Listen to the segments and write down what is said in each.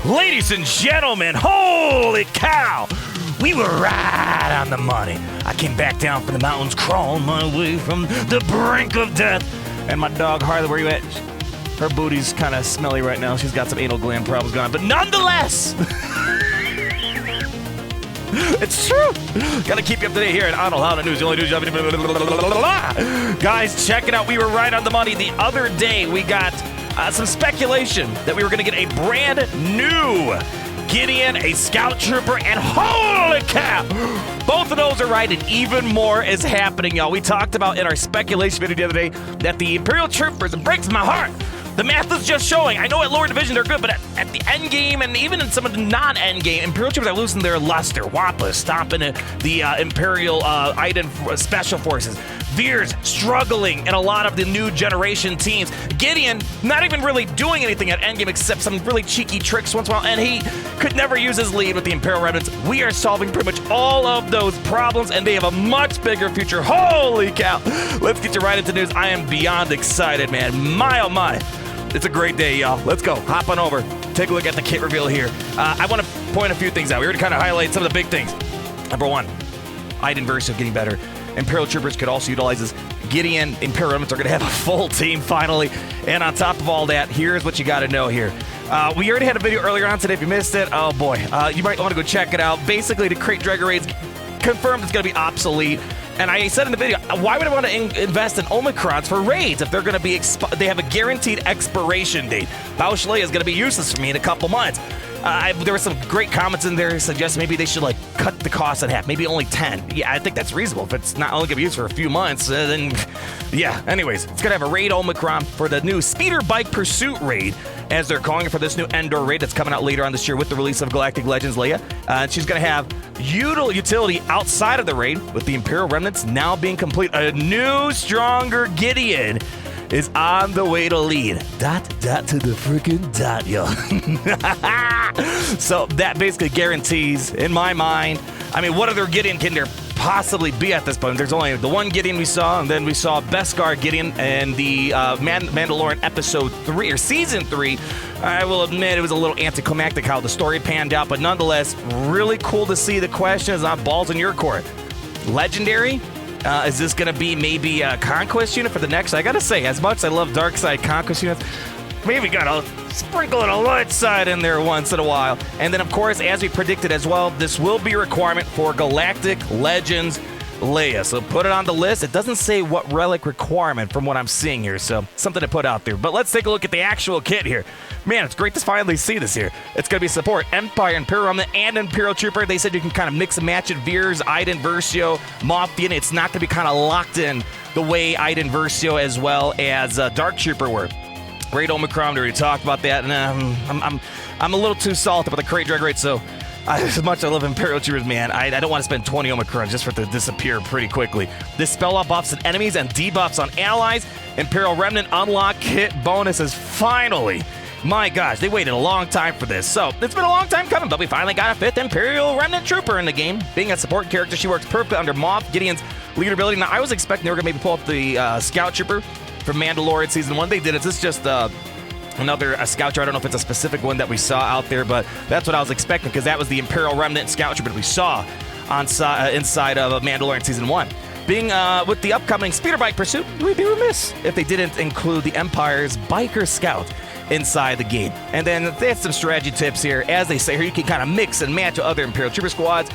Ladies and gentlemen, holy cow! We were right on the money. I came back down from the mountains, crawling my way from the brink of death. And my dog, Harley, where you at? Her booty's kind of smelly right now. She's got some anal gland problems going on. But nonetheless, it's true. Gotta keep you up to date here at Arnold How the News. The only news you have. Guys, check it out. We were right on the money. The other day, we got some speculation that we were going to get a brand new Gideon, a Scout Trooper, and holy cow! Both of those are right, and even more is happening, y'all. We talked about in our speculation video the other day that the Imperial Troopers, it breaks my heart. The math is just showing. I know at lower division they're good, but at the end game and even in some of the non-end game, Imperial Troopers are losing their luster. Wampa stomping the Imperial Iden Special Forces. Veers struggling in a lot of the new generation teams. Gideon not even really doing anything at endgame except some really cheeky tricks once in a while, and he could never use his lead with the Imperial Remnants. We are solving pretty much all of those problems, and they have a much bigger future. Holy cow! Let's get you right into news. I am beyond excited, man. My oh my. It's a great day, y'all. Let's go. Hop on over. Take a look at the kit reveal here. I want to point a few things out. We already kind of highlighted some of the big things. Number one, Iden Versio getting better. Imperial Troopers could also utilize this. Gideon, Imperial Remnants are going to have a full team finally. And on top of all that, here's what you got to know here. We already had a video earlier on today. If you missed it, oh boy, you might want to go check it out. Basically, the crate dragger raids confirmed it's going to be obsolete. And I said in the video, why would I want to invest in Omicrons for raids if they're going to be, they have a guaranteed expiration date? Bausch Leia is going to be useless for me in a couple months. There were some great comments in there suggesting maybe they should like cut the cost in half, maybe only 10. Yeah, I think that's reasonable. If it's not only going to be used for a few months, then yeah. Anyways, it's going to have a raid Omicron for the new Speeder Bike Pursuit raid, as they're calling it, for this new Endor raid that's coming out later on this year with the release of Galactic Legends Leia. And she's going to have utility outside of the raid, with the Imperial Remnants now being complete. A new, stronger Gideon is on the way to lead. Dot to the freaking dot, yo. So that basically guarantees, in my mind, I mean, what other Gideon can there possibly be at this point? There's only the one Gideon we saw, and then we saw Beskar Gideon and the Mandalorian episode 3, or season 3. I will admit it was a little anticlimactic how the story panned out, but nonetheless, really cool to see. The question is on balls in your court. Legendary? Is this going to be maybe a Conquest unit for the next? I got to say, as much as I love Dark Side Conquest units, maybe got to sprinkle in a light side in there once in a while. And then, of course, as we predicted as well, this will be a requirement for Galactic Legends Leia. So put it on the list. It doesn't say what relic requirement from what I'm seeing here, so something to put out there. But let's take a look at the actual kit here. Man, it's great to finally see this here. It's going to be support Empire, Imperial Remnant, and Imperial Trooper. They said you can kind of mix and match it. Veers, Iden Versio, Moth Gideon. It's not going to be kind of locked in the way Iden Versio as well as Dark Trooper were. Raid Omicron, we already talked about that, and I'm a little too salty about the crate drag rate, so as much as I love Imperial Troopers, man, I don't want to spend 20 Omicrons just for it to disappear pretty quickly. This spell off buffs on enemies and debuffs on allies. Imperial Remnant unlock kit bonuses finally. My gosh, they waited a long time for this. So it's been a long time coming, but we finally got a 5th Imperial Remnant Trooper in the game. Being a support character, she works perfectly under Moff Gideon's leader ability. Now, I was expecting they were going to maybe pull up the Scout Trooper from Mandalorian Season 1. They did it. This is just another Scout Trooper. I don't know if it's a specific one that we saw out there, but that's what I was expecting, because that was the Imperial Remnant Scout Trooper that we saw on inside of Mandalorian Season 1. Being with the upcoming Speeder Bike Pursuit, we'd be remiss if they didn't include the Empire's Biker Scout inside the game. And then they had some strategy tips here. As they say here, you can kind of mix and match with other Imperial Trooper squads.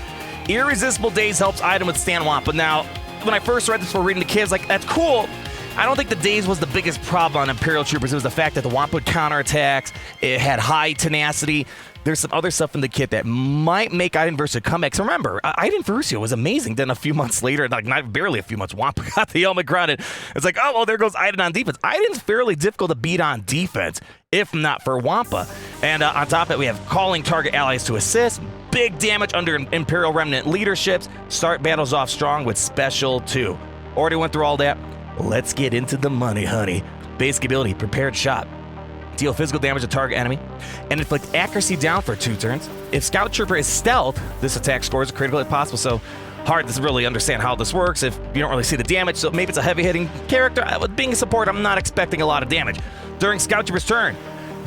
Irresistible Daze helps Iden withstand Wampa. Now, when I first read this for reading the kids, like, that's cool. I don't think the Daze was the biggest problem on Imperial Troopers. It was the fact that the Wampa would counterattacks. It had high tenacity. There's some other stuff in the kit that might make Iden Versio come back. So remember, Iden Versio was amazing. Then a few months later, like not barely a few months, Wampa got the Omicron, and it's like, oh, well, there goes Iden on defense. Iden's fairly difficult to beat on defense, if not for Wampa. And on top of it, we have calling target allies to assist. Big damage under Imperial Remnant leaderships. Start battles off strong with special too. Already went through all that. Let's get into the money, honey. Basic ability, prepared shot. Deal physical damage to target enemy, and inflict accuracy down for 2 turns. If Scout Trooper is stealth, this attack scores a critical if possible, so hard to really understand how this works if you don't really see the damage, so maybe it's a heavy-hitting character. With being a support, I'm not expecting a lot of damage. During Scout Trooper's turn,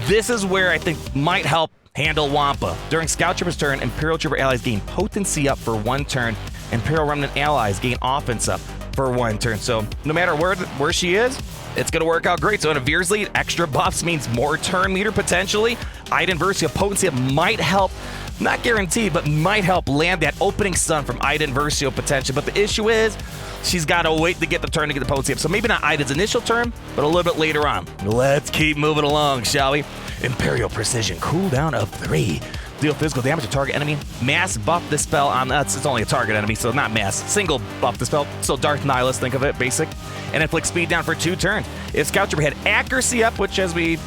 this is where I think might help Handle Wampa. During Scout Trooper's turn, Imperial Trooper allies gain potency up for 1 turn. Imperial Remnant allies gain offense up for 1 turn. So no matter where she is, it's going to work out great. So in a Veer's lead, extra buffs means more turn meter potentially. Iden Versio potency up might help, not guaranteed, but might help land that opening stun from Iden Versio potential. But the issue is, she's got to wait to get the turn to get the potency up. So maybe not Iden's initial turn, but a little bit later on. Let's keep moving along, shall we? Imperial Precision, cooldown of 3. Deal physical damage to target enemy. Mass buff the spell on it's only a target enemy, so not mass. Single buff the spell. So Darth Nihilus, think of it, basic. And inflict speed down for 2 turns. If Scout Trooper had accuracy up, which as we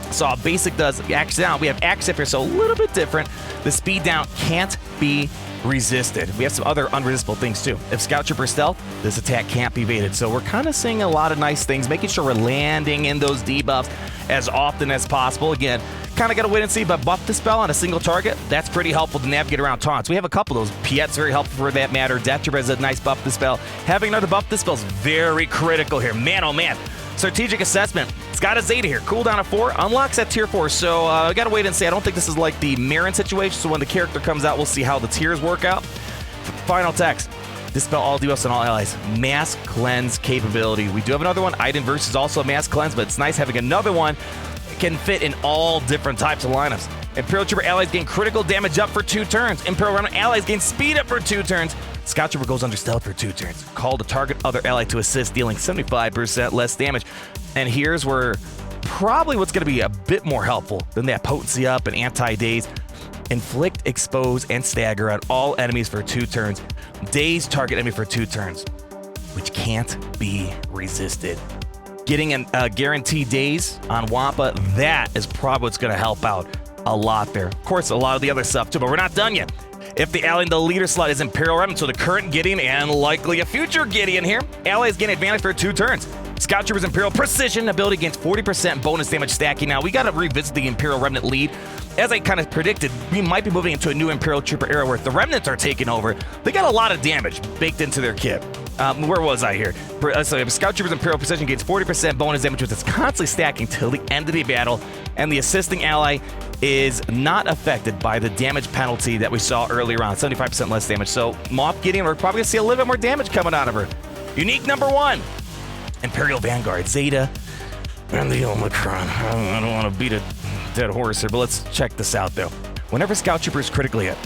saw basic does accuracy down, we have accuracy up here, so a little bit different. The speed down can't be resisted. We have some other unresistible things too. If Scout Trooper stealth, this attack can't be evaded. So we're kind of seeing a lot of nice things, making sure we're landing in those debuffs as often as possible. Again, kind of got to wait and see, but buff the spell on a single target, that's pretty helpful to navigate around taunts. We have a couple of those. Piet's very helpful for that matter. Death Trooper has a nice buff the spell. Having another buff the spell is very critical here. Man, oh man. Strategic Assessment. It's got a Zeta here. Cooldown of 4. Unlocks at tier 4. So I got to wait and see. I don't think this is like the Marin situation. So when the character comes out, we'll see how the tiers work out. Final text. Dispel all debuffs on all allies. Mass Cleanse capability. We do have another one. Iden Versus also a Mass Cleanse, but it's nice having another one. It can fit in all different types of lineups. Imperial Trooper allies gain critical damage up for 2 turns. Imperial Remnant allies gain speed up for 2 turns. Scout Trooper goes under stealth for 2 turns. Call to target other ally to assist, dealing 75% less damage. And here's where probably what's going to be a bit more helpful than that potency up and anti-daze. Inflict, expose, and stagger on all enemies for 2 turns. Daze target enemy for 2 turns, which can't be resisted. Getting a guaranteed daze on Wampa, that is probably what's going to help out a lot there. Of course, a lot of the other stuff too, but we're not done yet. If the ally in the leader slot is Imperial Remnant, so the current Gideon and likely a future Gideon here, allies gain advantage for 2 turns. Scout Trooper's Imperial Precision ability gains 40% bonus damage stacking. Now, we got to revisit the Imperial Remnant lead. As I kind of predicted, we might be moving into a new Imperial Trooper era where if the Remnants are taking over, they got a lot of damage baked into their kit. Where was I here? So Scout Trooper's Imperial Precision gains 40% bonus damage, which is constantly stacking till the end of the battle, and the assisting ally is not affected by the damage penalty that we saw earlier on, 75% less damage. So Moth Gideon, we're probably going to see a little bit more damage coming out of her. Unique number 1, Imperial Vanguard, Zeta, and the Omicron. I don't want to beat a dead horse here, but let's check this out though. Whenever Scout Trooper is critically hit,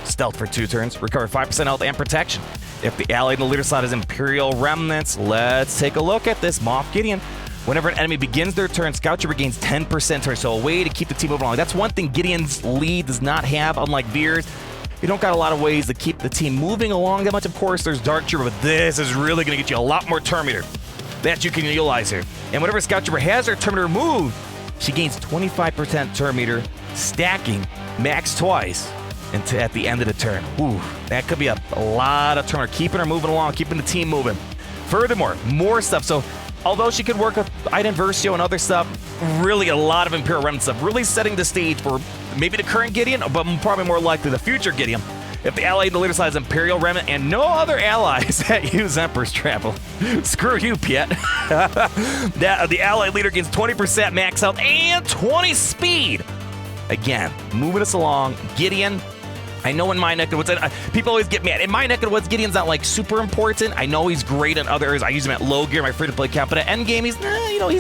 stealth for 2 turns, recover 5% health and protection. If the ally in the leader slot is Imperial Remnants, let's take a look at this. Moff Gideon. Whenever an enemy begins their turn, Scout Trooper gains 10% turn, so a way to keep the team moving along. That's one thing Gideon's lead does not have, unlike Veer's. You don't got a lot of ways to keep the team moving along that much. Of course, there's Dark Trooper, but this is really going to get you a lot more turn meter that you can utilize here. And whenever Scout Trooper has her turn meter removed, she gains 25% turn meter, stacking max twice at the end of the turn. Ooh, that could be a lot of turn meter, keeping her moving along, keeping the team moving. Furthermore, more stuff. So although she could work with Iden Versio and other stuff, really a lot of Imperial Remnant stuff, really setting the stage for maybe the current Gideon, but probably more likely the future Gideon. If the ally in the leader side is Imperial Remnant and no other allies that use Emperor's Trample, screw you, Piet. The ally leader gains 20% max health and 20 speed. Again, moving us along. Gideon, I know in my neck of the woods, people always get mad. In my neck of the woods, Gideon's not like super important. I know he's great in other areas. I use him at low gear, my free-to-play count, but at end game, he's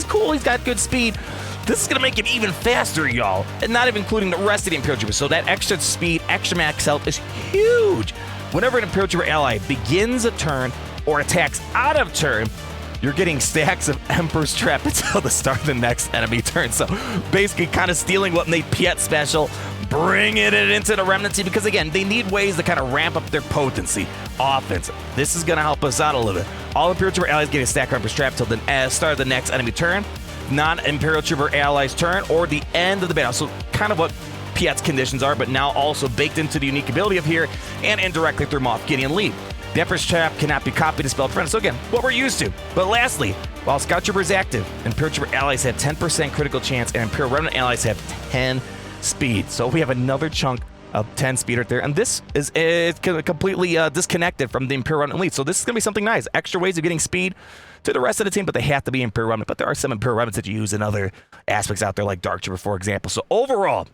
cool. He's got good speed. This is going to make him even faster, y'all, and not even including the rest of the Imperial Trooper. So that extra speed, extra max health is huge. Whenever an Imperial Trooper ally begins a turn or attacks out of turn, you're getting stacks of Emperor's Trap until the start of the next enemy turn. So basically kind of stealing what made Piet special, bringing it into the Remnant team, because again, they need ways to kind of ramp up their potency. Offense. This is going to help us out a little bit. All Imperial Trooper allies get a stack of Emperor's Trap until the start of the next enemy turn, non-Imperial Trooper allies turn, or the end of the battle. So kind of what Piet's conditions are, but now also baked into the unique ability of here and indirectly through Moth Gideon lead. The Emperor's Trap cannot be copied, dispelled, friends. So again, what we're used to. But lastly, while Scout Trooper is active, Imperial Trooper allies have 10% critical chance, and Imperial Remnant allies have 10 speed. So we have another chunk of 10 speed right there, and this is completely disconnected from the Imperial Remnant lead. So this is going to be something nice. Extra ways of getting speed to the rest of the team, but they have to be Imperial Remnant. But there are some Imperial Remnants that you use in other aspects out there, like Dark Trooper, for example. So overall,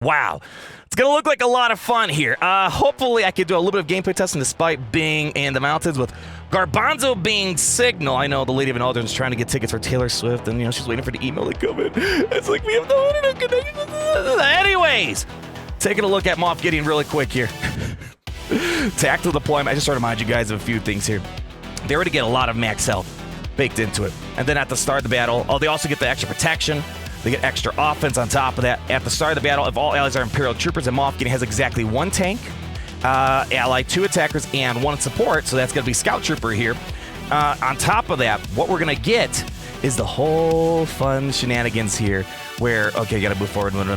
Wow. It's going to look like a lot of fun here. Hopefully I could do a little bit of gameplay testing despite being in the mountains with Garbanzo being Signal. I know the Lady of an Aldrin is trying to get tickets for Taylor Swift, and, she's waiting for the email to come in. It's like we have no internet connection. Anyways, taking a look at Moth Gideon really quick here. Tactical deployment. I just sort of remind you guys of a few things here. They already get a lot of max health baked into it. And then at the start of the battle, they also get the extra protection. They get extra offense on top of that. At the start of the battle, if all allies are Imperial Troopers, and Moff Gideon has exactly 1 tank, ally 2 attackers, and 1 support, so that's going to be Scout Trooper here. On top of that, what we're going to get is the whole fun shenanigans here where, okay, you got to move forward. Okay.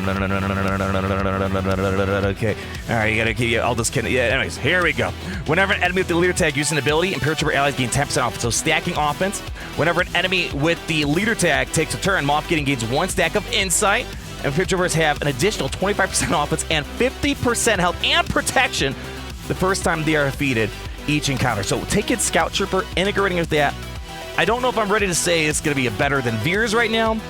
All right, you got to keep, I'll just kidding. Yeah, anyways, here we go. Whenever an enemy with the leader tag uses an ability, Imperial Trooper allies gain 10% offense. So stacking offense. Whenever an enemy with the leader tag takes a turn, Moff Gideon gains 1 stack of insight. And Imperial Troopers have an additional 25% offense and 50% health and protection the first time they are defeated each encounter. So taking Scout Trooper, integrating with that. I don't know if I'm ready to say it's going to be better than Veers right now,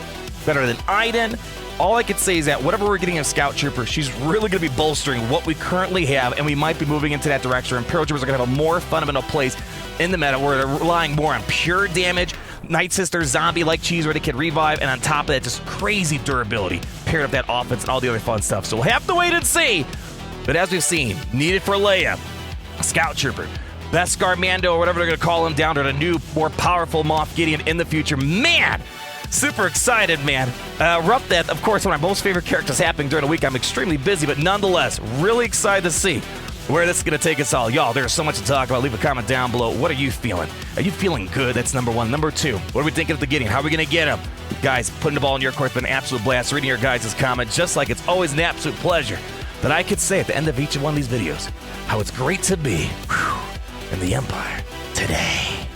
better than Iden. All I could say is that whatever we're getting in Scout Trooper, she's really going to be bolstering what we currently have, and we might be moving into that direction. Imperial Troopers are going to have a more fundamental place in the meta where they're relying more on pure damage, Night Sister, zombie like cheese where they can revive, and on top of that, just crazy durability paired with that offense and all the other fun stuff. So we'll have to wait and see. But as we've seen, needed for Leia, Scout Trooper, Beskar Mando, or whatever they're going to call him, down to the new, more powerful Moth Gideon in the future. Man, super excited, man. Rough Death, of course, one of my most favorite characters happening during the week. I'm extremely busy, but nonetheless, really excited to see where this is going to take us all. Y'all, there's so much to talk about. Leave a comment down below. What are you feeling? Are you feeling good? That's number 1. Number 2, what are we thinking of the Gideon? How are we going to get him? Guys, putting the ball in your court has been an absolute blast. Reading your guys' comments, just like it's always an absolute pleasure that I could say at the end of each one of these videos how it's great to be in the Empire today.